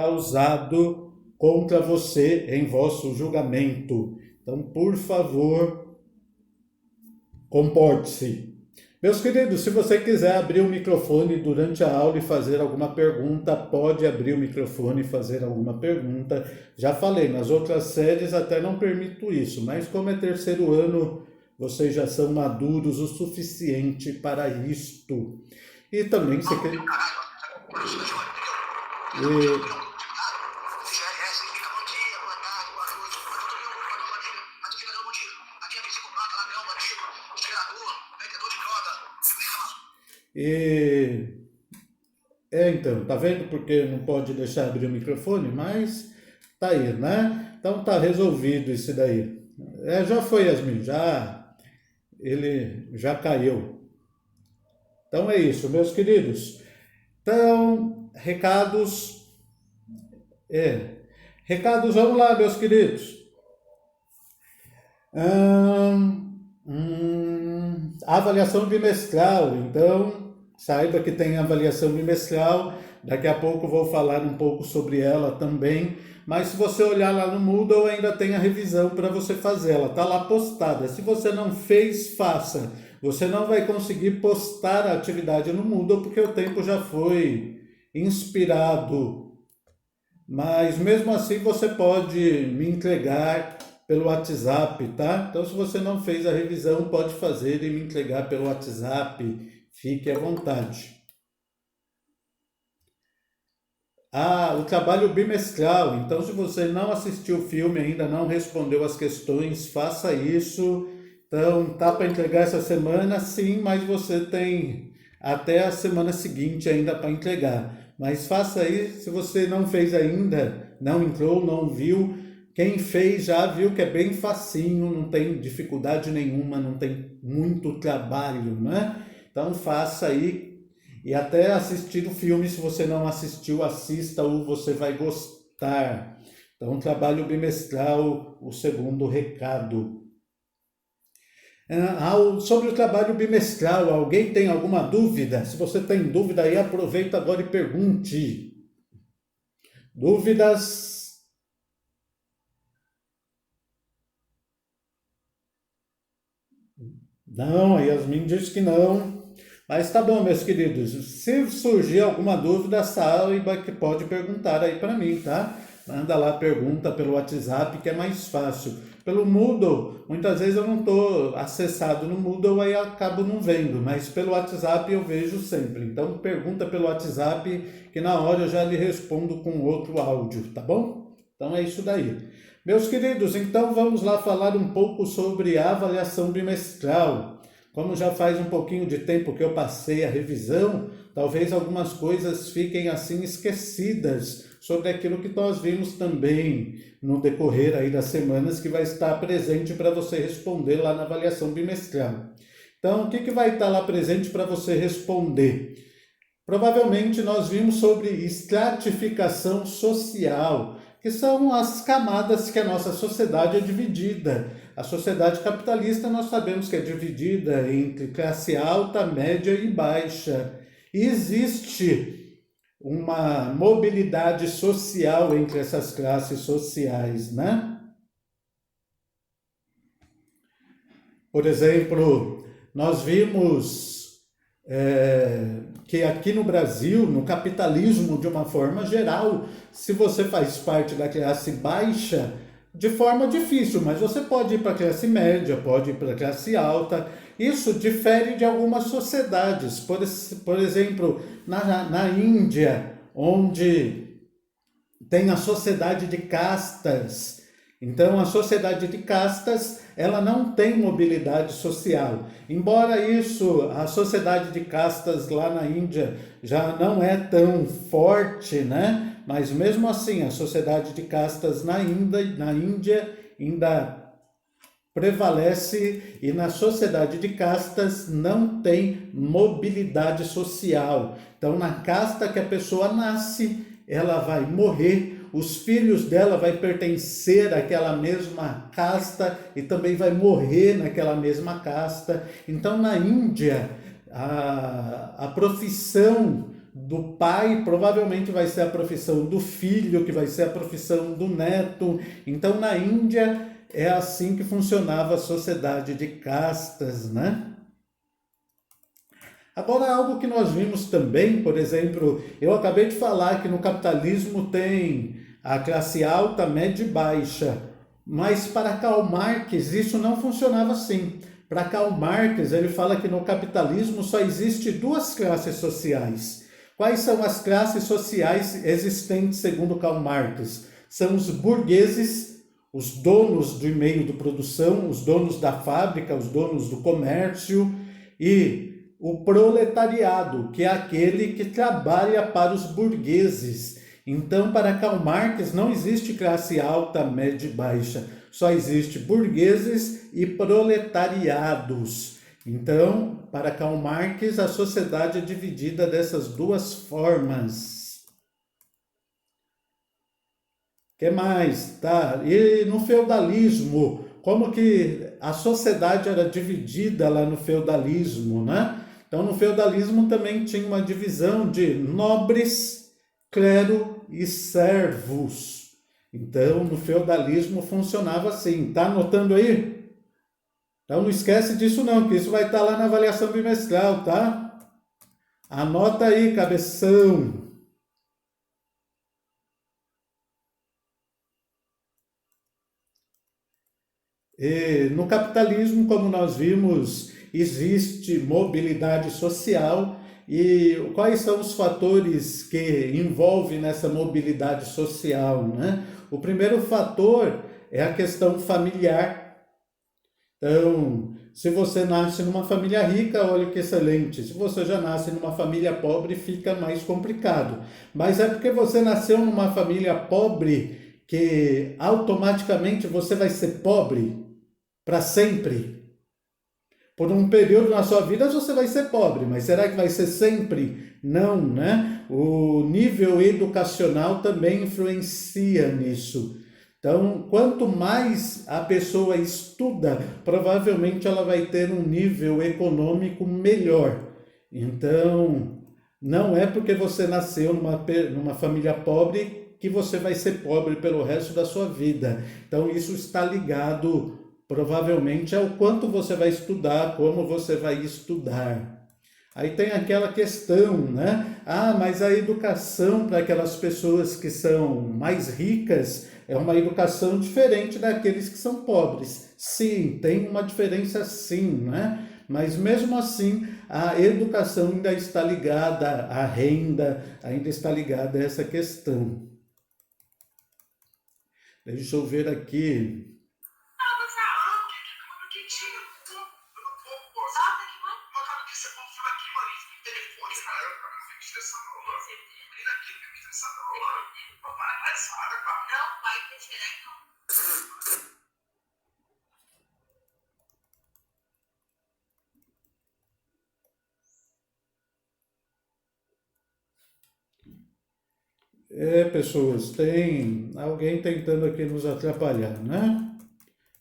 usado contra você em vosso julgamento. Então, por favor, comporte-se. Meus queridos, se você quiser abrir o microfone durante a aula e fazer alguma pergunta, pode abrir o microfone e fazer alguma pergunta. Já falei, nas outras séries até não permito isso, mas como é terceiro ano, vocês já são maduros o suficiente para isto. E também se quer... E então, tá vendo porque não pode deixar abrir o microfone? Mas tá aí, né? Então tá resolvido isso daí. Já foi, Yasmin, ele já caiu. Então é isso, meus queridos. Então, recados, vamos lá, meus queridos. Avaliação bimestral, então saiba que tem avaliação bimestral, daqui a pouco vou falar um pouco sobre ela também, mas se você olhar lá no Moodle ainda tem a revisão para você fazer, ela está lá postada, se você não fez, faça, você não vai conseguir postar a atividade no Moodle porque o tempo já foi inspirado, mas mesmo assim você pode me entregar pelo WhatsApp, tá? Então, se você não fez a revisão, pode fazer e me entregar pelo WhatsApp. Fique à vontade. O trabalho bimestral. Então, se você não assistiu o filme ainda, não respondeu as questões, faça isso. Então, tá para entregar essa semana? Sim, mas você tem até a semana seguinte ainda para entregar. Mas faça aí, se você não fez ainda, não entrou, não viu, quem fez já viu que é bem facinho, não tem dificuldade nenhuma, não tem muito trabalho, né? Então faça aí e até assistir o filme, se você não assistiu, assista-o, você vai gostar. Então, trabalho bimestral, o segundo recado. Sobre o trabalho bimestral, alguém tem alguma dúvida? Se você tem dúvida aí, aproveita agora e pergunte. Dúvidas? Não, a Yasmin disse que não. Mas tá bom, meus queridos. Se surgir alguma dúvida, saiba que pode perguntar aí para mim, tá? Manda lá a pergunta pelo WhatsApp, que é mais fácil. Pelo Moodle, muitas vezes eu não estou acessado no Moodle, aí acabo não vendo. Mas pelo WhatsApp eu vejo sempre. Então pergunta pelo WhatsApp, que na hora eu já lhe respondo com outro áudio, tá bom? Então é isso daí. Meus queridos, então vamos lá falar um pouco sobre a avaliação bimestral. Como já faz um pouquinho de tempo que eu passei a revisão, talvez algumas coisas fiquem assim esquecidas sobre aquilo que nós vimos também no decorrer aí das semanas, que vai estar presente para você responder lá na avaliação bimestral. Então, o que vai estar lá presente para você responder? Provavelmente nós vimos sobre estratificação social, que são as camadas que a nossa sociedade é dividida. A sociedade capitalista nós sabemos que é dividida entre classe alta, média e baixa. E existe uma mobilidade social entre essas classes sociais, né? Por exemplo, nós vimos que aqui no Brasil, no capitalismo de uma forma geral, se você faz parte da classe baixa, de forma difícil, mas você pode ir para a classe média, pode ir para a classe alta. Isso difere de algumas sociedades. Por exemplo, na Índia, onde tem a sociedade de castas. Então, a sociedade de castas, ela não tem mobilidade social. Embora isso, a sociedade de castas lá na Índia já não é tão forte, né? Mas mesmo assim, a sociedade de castas na Índia ainda prevalece, e na sociedade de castas não tem mobilidade social. Então, na casta que a pessoa nasce, ela vai morrer, os filhos dela vai pertencer àquela mesma casta e também vai morrer naquela mesma casta. Então, na Índia, a profissão do pai provavelmente vai ser a profissão do filho, que vai ser a profissão do neto. Então, na Índia, é assim que funcionava a sociedade de castas, né? Agora, algo que nós vimos também, por exemplo, eu acabei de falar que no capitalismo tem a classe alta, média e baixa, mas para Karl Marx isso não funcionava assim. Para Karl Marx, ele fala que no capitalismo só existe duas classes sociais. Quais são as classes sociais existentes segundo Karl Marx? São os burgueses, os donos do meio de produção, os donos da fábrica, os donos do comércio, e o proletariado, que é aquele que trabalha para os burgueses. Então, para Karl Marx, não existe classe alta, média e baixa. Só existe burgueses e proletariados. Então, para Karl Marx, a sociedade é dividida dessas duas formas. O que mais? Tá? E no feudalismo, como que a sociedade era dividida lá no feudalismo, né? Então, no feudalismo também tinha uma divisão de nobres, clero e servos. Então, no feudalismo funcionava assim. Tá anotando aí? Então, não esquece disso não, que isso vai estar lá na avaliação bimestral, tá? Anota aí, cabeção. E no capitalismo, como nós vimos, existe mobilidade social. E quais são os fatores que envolvem nessa mobilidade social, né? O primeiro fator é a questão familiar. Então, se você nasce numa família rica, olha que excelente. Se você já nasce numa família pobre, fica mais complicado. Mas é porque você nasceu numa família pobre que automaticamente você vai ser pobre para sempre. Por um período na sua vida você vai ser pobre, mas será que vai ser sempre? Não, né? O nível educacional também influencia nisso. Então, quanto mais a pessoa estuda, provavelmente ela vai ter um nível econômico melhor. Então, não é porque você nasceu numa família pobre que você vai ser pobre pelo resto da sua vida. Então, isso está ligado provavelmente é o quanto você vai estudar, como você vai estudar. Aí tem aquela questão, né? Ah, mas a educação para aquelas pessoas que são mais ricas é uma educação diferente daqueles que são pobres. Sim, tem uma diferença sim, né? Mas mesmo assim, a educação ainda está ligada à renda, ainda está ligada a essa questão. Deixa eu ver aqui. Pessoas, tem alguém tentando aqui nos atrapalhar, né?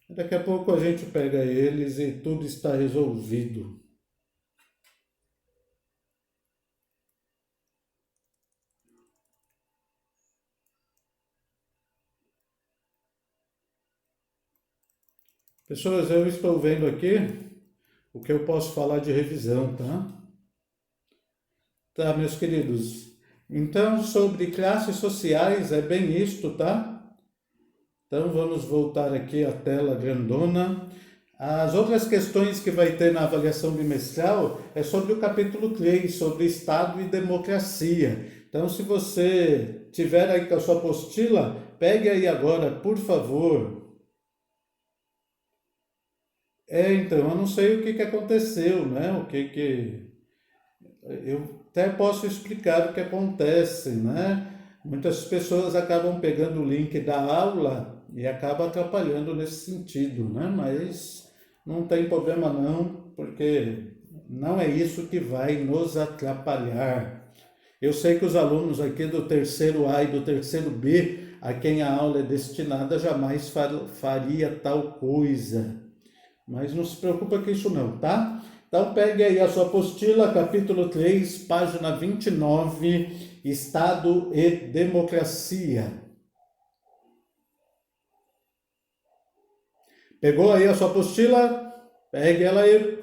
Daqui a pouco a gente pega eles e tudo está resolvido. Pessoas, eu estou vendo aqui o que eu posso falar de revisão, tá? Tá, meus queridos. Então, sobre classes sociais, é bem isto, tá? Então, vamos voltar aqui à tela grandona. As outras questões que vai ter na avaliação bimestral é sobre o capítulo 3, sobre Estado e democracia. Então, se você tiver aí com a sua apostila, pegue aí agora, por favor. Então, eu não sei o que aconteceu, né? Eu até posso explicar o que acontece, né? Muitas pessoas acabam pegando o link da aula e acabam atrapalhando nesse sentido, né? Mas não tem problema não, porque não é isso que vai nos atrapalhar. Eu sei que os alunos aqui do terceiro A e do terceiro B, a quem a aula é destinada, jamais faria tal coisa. Mas não se preocupa com isso não, tá? Então pegue aí a sua apostila, capítulo 3, página 29, Estado e Democracia. Pegou aí a sua apostila? Pegue ela aí.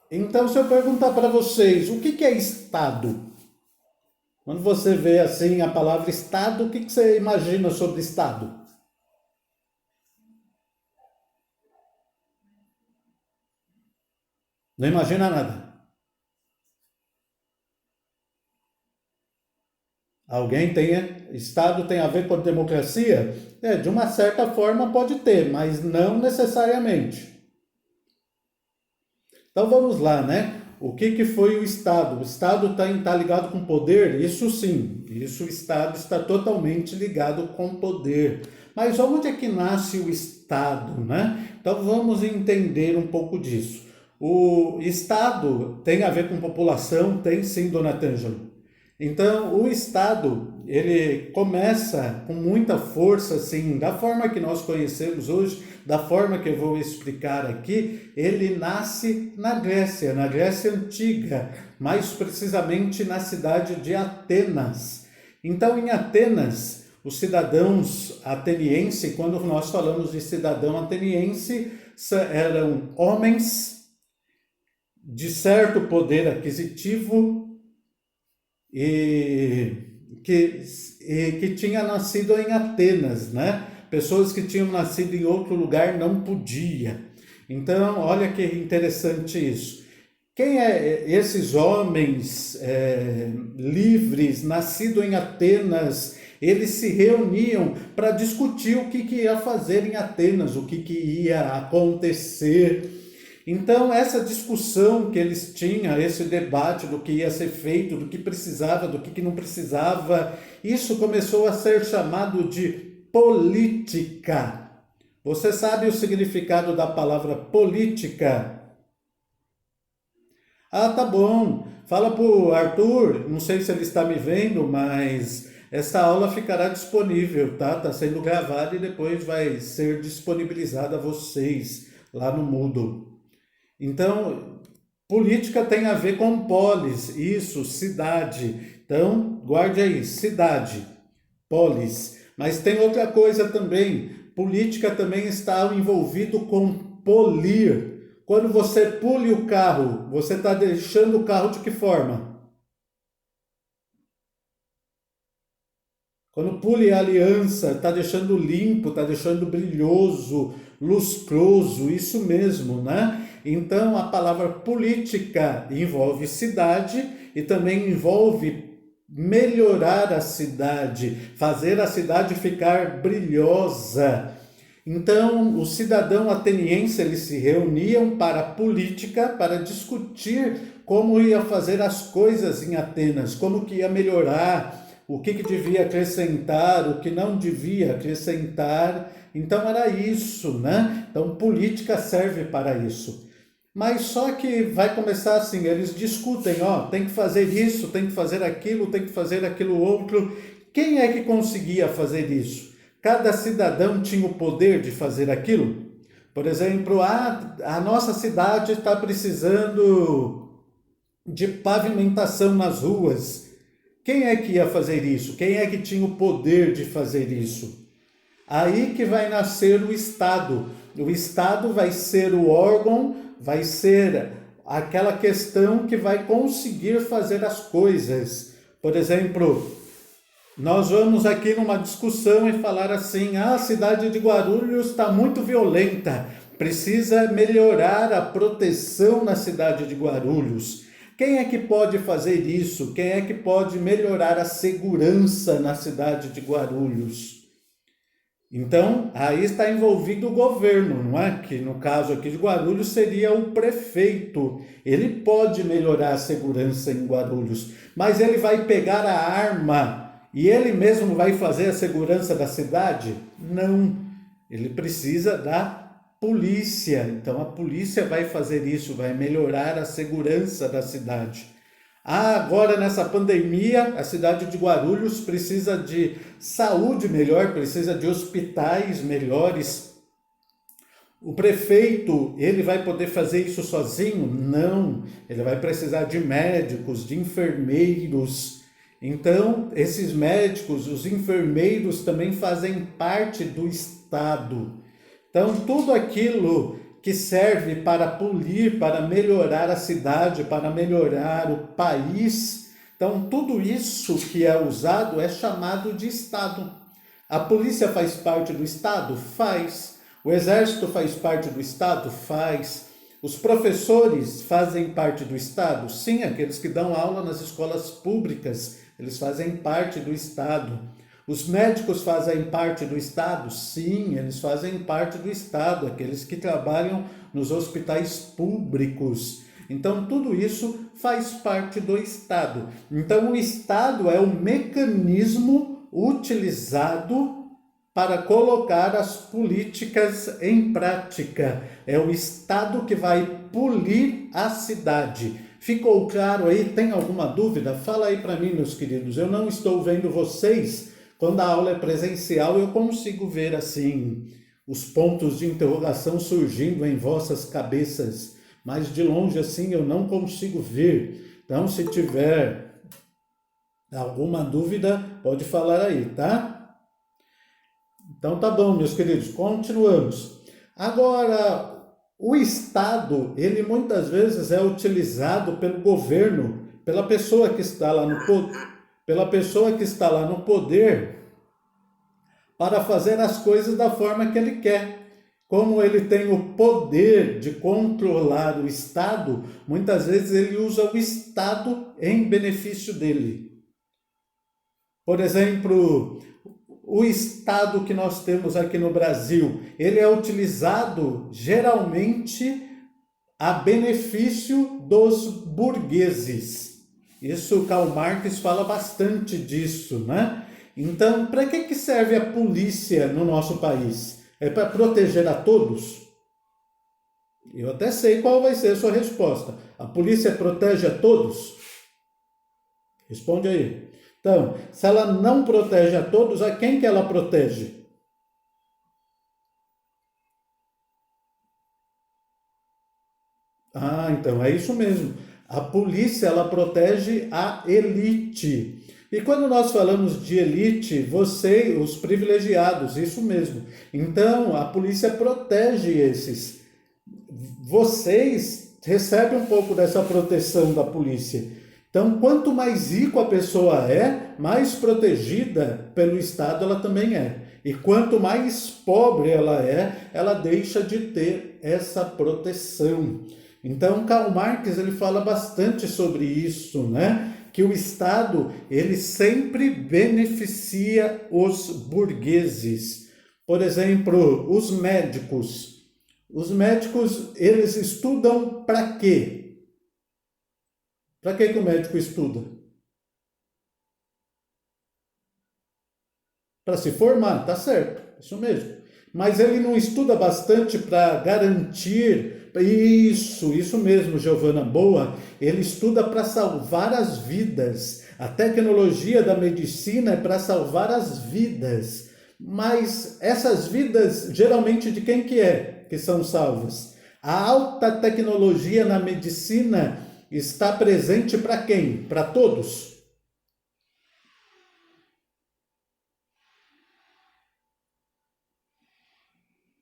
Então, se eu perguntar para vocês, o que é Estado? Quando você vê assim a palavra Estado, o que você imagina sobre Estado? Não imagina nada. Alguém tem, Estado tem a ver com democracia? De uma certa forma pode ter, mas não necessariamente. Então vamos lá, né? O que foi o Estado? O Estado está ligado com poder? Isso sim, isso o Estado está totalmente ligado com poder. Mas onde é que nasce o Estado, né? Então vamos entender um pouco disso. O Estado tem a ver com população? Tem sim, dona Tângela. Então, o Estado, ele começa com muita força, assim, da forma que nós conhecemos hoje, da forma que eu vou explicar aqui, ele nasce na Grécia Antiga, mais precisamente na cidade de Atenas. Então, em Atenas, os cidadãos atenienses, quando nós falamos de cidadão ateniense, eram homens de certo poder aquisitivo, que tinha nascido em Atenas, né? Pessoas que tinham nascido em outro lugar não podia. Então, olha que interessante isso. Quem é esses homens livres, nascidos em Atenas? Eles se reuniam para discutir o que ia fazer em Atenas, o que ia acontecer. Então, essa discussão que eles tinham, esse debate do que ia ser feito, do que precisava, do que não precisava, isso começou a ser chamado de política. Você sabe o significado da palavra política? Ah, tá bom. Fala pro Arthur, não sei se ele está me vendo, mas essa aula ficará disponível, tá? Está sendo gravada e depois vai ser disponibilizada a vocês lá no Moodle. Então, política tem a ver com polis, isso, cidade. Então, guarde aí, cidade, polis. Mas tem outra coisa também, política também está envolvido com polir. Quando você pule o carro, você está deixando o carro de que forma? Quando pule a aliança, está deixando limpo, está deixando brilhoso, lustroso, isso mesmo, né? Então, a palavra política envolve cidade e também envolve melhorar a cidade, fazer a cidade ficar brilhosa. Então, o cidadão ateniense, eles se reuniam para a política, para discutir como ia fazer as coisas em Atenas, como que ia melhorar, o que devia acrescentar, o que não devia acrescentar. Então era isso, né? Então política serve para isso. Mas só que vai começar assim, eles discutem, ó, tem que fazer isso, tem que fazer aquilo outro. Quem é que conseguia fazer isso? Cada cidadão tinha o poder de fazer aquilo. Por exemplo, a nossa cidade está precisando de pavimentação nas ruas. Quem é que ia fazer isso? Quem é que tinha o poder de fazer isso? Aí que vai nascer o Estado. O Estado vai ser o órgão, vai ser aquela questão que vai conseguir fazer as coisas. Por exemplo, nós vamos aqui numa discussão e falar assim, a cidade de Guarulhos está muito violenta, precisa melhorar a proteção na cidade de Guarulhos. Quem é que pode fazer isso? Quem é que pode melhorar a segurança na cidade de Guarulhos? Então, aí está envolvido o governo, não é? Que no caso aqui de Guarulhos seria o prefeito. Ele pode melhorar a segurança em Guarulhos, mas ele vai pegar a arma e ele mesmo vai fazer a segurança da cidade? Não. Ele precisa da polícia. Então, a polícia vai fazer isso, vai melhorar a segurança da cidade. Agora nessa pandemia, a cidade de Guarulhos precisa de saúde melhor, precisa de hospitais melhores. O prefeito, ele vai poder fazer isso sozinho? Não, ele vai precisar de médicos, de enfermeiros. Então, esses médicos, os enfermeiros também fazem parte do Estado. Então, tudo aquilo que serve para polir, para melhorar a cidade, para melhorar o país, então tudo isso que é usado é chamado de Estado. A polícia faz parte do Estado? Faz. O exército faz parte do Estado? Faz. Os professores fazem parte do Estado? Sim, aqueles que dão aula nas escolas públicas, eles fazem parte do Estado. Os médicos fazem parte do Estado? Sim, eles fazem parte do Estado, aqueles que trabalham nos hospitais públicos. Então, tudo isso faz parte do Estado. Então, o Estado é o mecanismo utilizado para colocar as políticas em prática. É o Estado que vai polir a cidade. Ficou claro aí? Tem alguma dúvida? Fala aí para mim, meus queridos. Eu não estou vendo vocês. Quando a aula é presencial, eu consigo ver assim os pontos de interrogação surgindo em vossas cabeças, mas de longe assim eu não consigo ver. Então, se tiver alguma dúvida, pode falar aí, tá? Então tá bom, meus queridos, continuamos. Agora, o Estado, ele muitas vezes é utilizado pelo governo, pela pessoa que está lá no poder, para fazer as coisas da forma que ele quer. Como ele tem o poder de controlar o Estado, muitas vezes ele usa o Estado em benefício dele. Por exemplo, o Estado que nós temos aqui no Brasil, ele é utilizado geralmente a benefício dos burgueses. Isso Karl Marx fala bastante disso, né? Então, para que serve a polícia no nosso país? É para proteger a todos? Eu até sei qual vai ser a sua resposta. A polícia protege a todos? Responde aí. Então, se ela não protege a todos, a quem que ela protege? Ah, então é isso mesmo. A polícia, ela protege a elite. E quando nós falamos de elite, os privilegiados, isso mesmo. Então, a polícia protege esses. Vocês recebem um pouco dessa proteção da polícia. Então, quanto mais rico a pessoa é, mais protegida pelo Estado ela também é. E quanto mais pobre ela é, ela deixa de ter essa proteção. Então, Karl Marx ele fala bastante sobre isso, né? Que o Estado ele sempre beneficia os burgueses. Por exemplo, os médicos. Os médicos, eles estudam para quê? Para que o médico estuda? Para se formar, tá certo, isso mesmo. Mas ele não estuda bastante para garantir. Isso mesmo, Giovana, boa. Ele estuda para salvar as vidas. A tecnologia da medicina é para salvar as vidas. Mas essas vidas, geralmente, de quem que são salvas? A alta tecnologia na medicina está presente para quem? Para todos?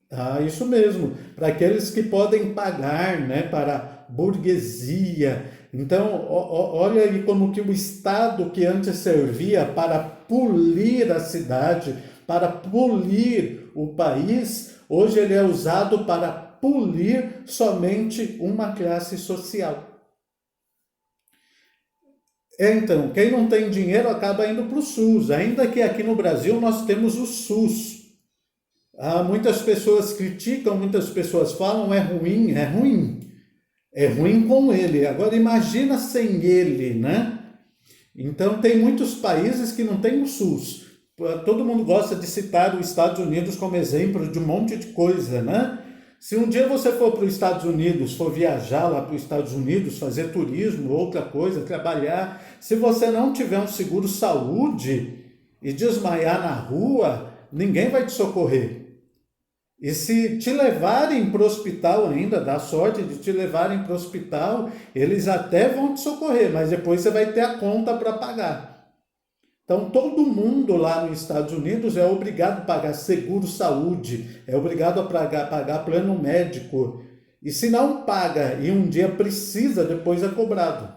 Ah, isso mesmo, para aqueles que podem pagar, né, para a burguesia. Então, olha aí como que o Estado que antes servia para polir a cidade, para polir o país, hoje ele é usado para polir somente uma classe social. Então, quem não tem dinheiro acaba indo para o SUS, ainda que aqui no Brasil nós temos o SUS. Muitas pessoas criticam, muitas pessoas falam, é ruim, é ruim. É ruim com ele. Agora imagina sem ele, né? Então tem muitos países que não têm o SUS. Todo mundo gosta de citar os Estados Unidos como exemplo de um monte de coisa, né? Se um dia você for para os Estados Unidos, for viajar lá para os Estados Unidos, fazer turismo, outra coisa, trabalhar, se você não tiver um seguro saúde e desmaiar na rua, ninguém vai te socorrer. E se te levarem para o hospital ainda, dá sorte de te levarem para o hospital, eles até vão te socorrer, mas depois você vai ter a conta para pagar. Então, todo mundo lá nos Estados Unidos é obrigado a pagar seguro-saúde, é obrigado a pagar plano médico. E se não paga e um dia precisa, depois é cobrado.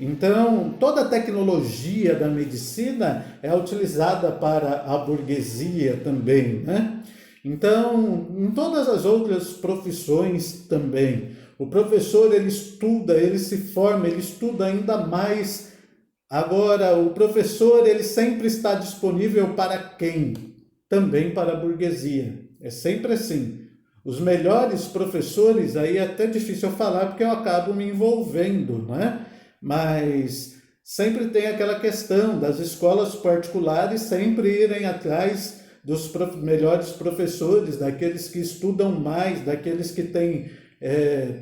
Então, toda a tecnologia da medicina é utilizada para a burguesia também, né? Então, em todas as outras profissões também, o professor ele estuda, ele se forma, ele estuda ainda mais. Agora, o professor ele sempre está disponível para quem? Também para a burguesia. É sempre assim. Os melhores professores, aí é até difícil eu falar porque eu acabo me envolvendo, né? Mas sempre tem aquela questão das escolas particulares sempre irem atrás dos melhores professores, daqueles que estudam mais, daqueles que têm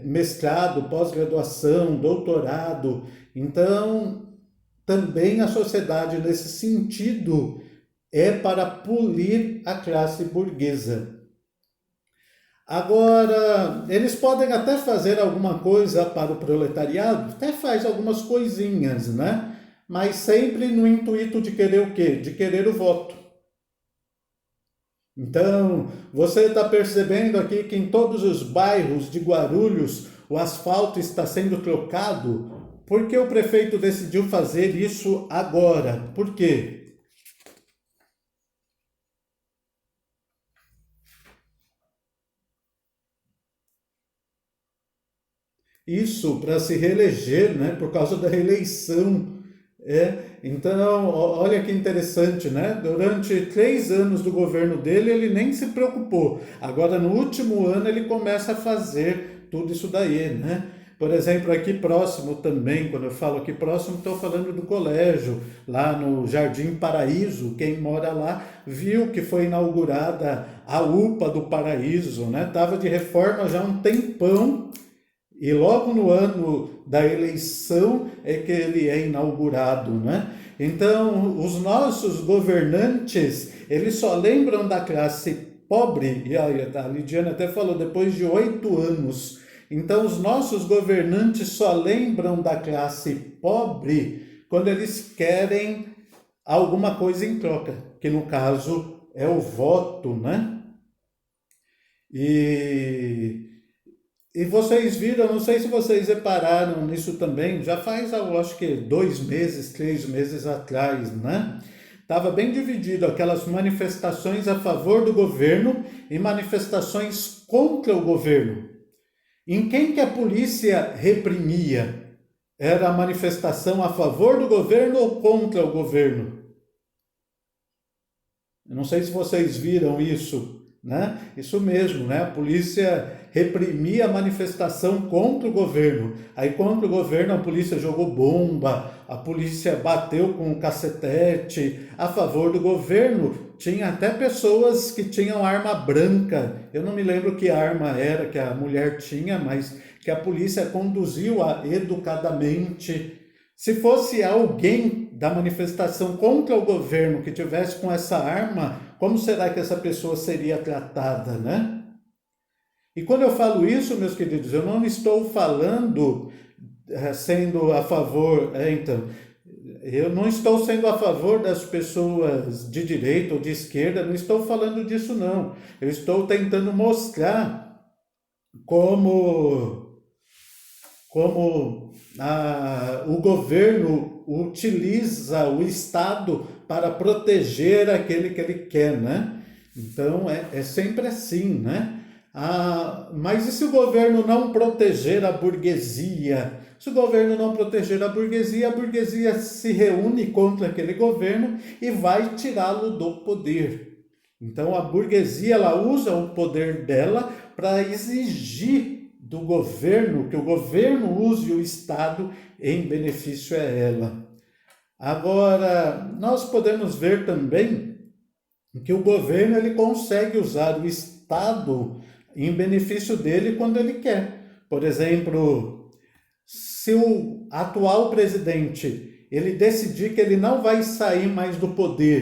mestrado, pós-graduação, doutorado. Então, também a sociedade, nesse sentido, é para polir a classe burguesa. Agora, eles podem até fazer alguma coisa para o proletariado, até faz algumas coisinhas, né? Mas sempre no intuito de querer o quê? De querer o voto. Então, você está percebendo aqui que em todos os bairros de Guarulhos o asfalto está sendo trocado? Por que o prefeito decidiu fazer isso agora? Por quê? Isso para se reeleger, né? Por causa da reeleição. Então, olha que interessante, né? Durante 3 anos do governo dele, ele nem se preocupou. Agora, no último ano, ele começa a fazer tudo isso daí, né? Por exemplo, aqui próximo também, quando eu falo aqui próximo, estou falando do colégio, lá no Jardim Paraíso. Quem mora lá viu que foi inaugurada a UPA do Paraíso, né? Estava de reforma já há um tempão. E logo no ano da eleição é que ele é inaugurado, né? Então, os nossos governantes, eles só lembram da classe pobre, e a Lidiana até falou, depois de 8 anos. Então, os nossos governantes só lembram da classe pobre quando eles querem alguma coisa em troca, que no caso é o voto, né? E vocês viram, não sei se vocês repararam nisso também, já faz, eu acho que 2 meses, 3 meses atrás, né? Estava bem dividido aquelas manifestações a favor do governo e manifestações contra o governo. Em quem que a polícia reprimia? Era a manifestação a favor do governo ou contra o governo? Eu não sei se vocês viram isso, né? Isso mesmo, né? A polícia reprimia a manifestação contra o governo. Aí contra o governo a polícia jogou bomba, a polícia bateu com o cacetete. A favor do governo tinha até pessoas que tinham arma branca. Eu não me lembro que arma era que a mulher tinha, mas que a polícia conduziu educadamente. Se fosse alguém da manifestação contra o governo que tivesse com essa arma, como será que essa pessoa seria tratada, né? E quando eu falo isso, meus queridos, eu não estou falando sendo a favor, então, eu não estou sendo a favor das pessoas de direita ou de esquerda, não estou falando disso não. Eu estou tentando mostrar como o governo utiliza o Estado para proteger aquele que ele quer, né? Então, é sempre assim, né? Mas e se o governo não proteger a burguesia? Se o governo não proteger a burguesia se reúne contra aquele governo e vai tirá-lo do poder. Então, a burguesia ela usa o poder dela para exigir do governo, que o governo use o Estado em benefício a ela. Agora, nós podemos ver também que o governo ele consegue usar o Estado em benefício dele quando ele quer. Por exemplo, se o atual presidente ele decidir que ele não vai sair mais do poder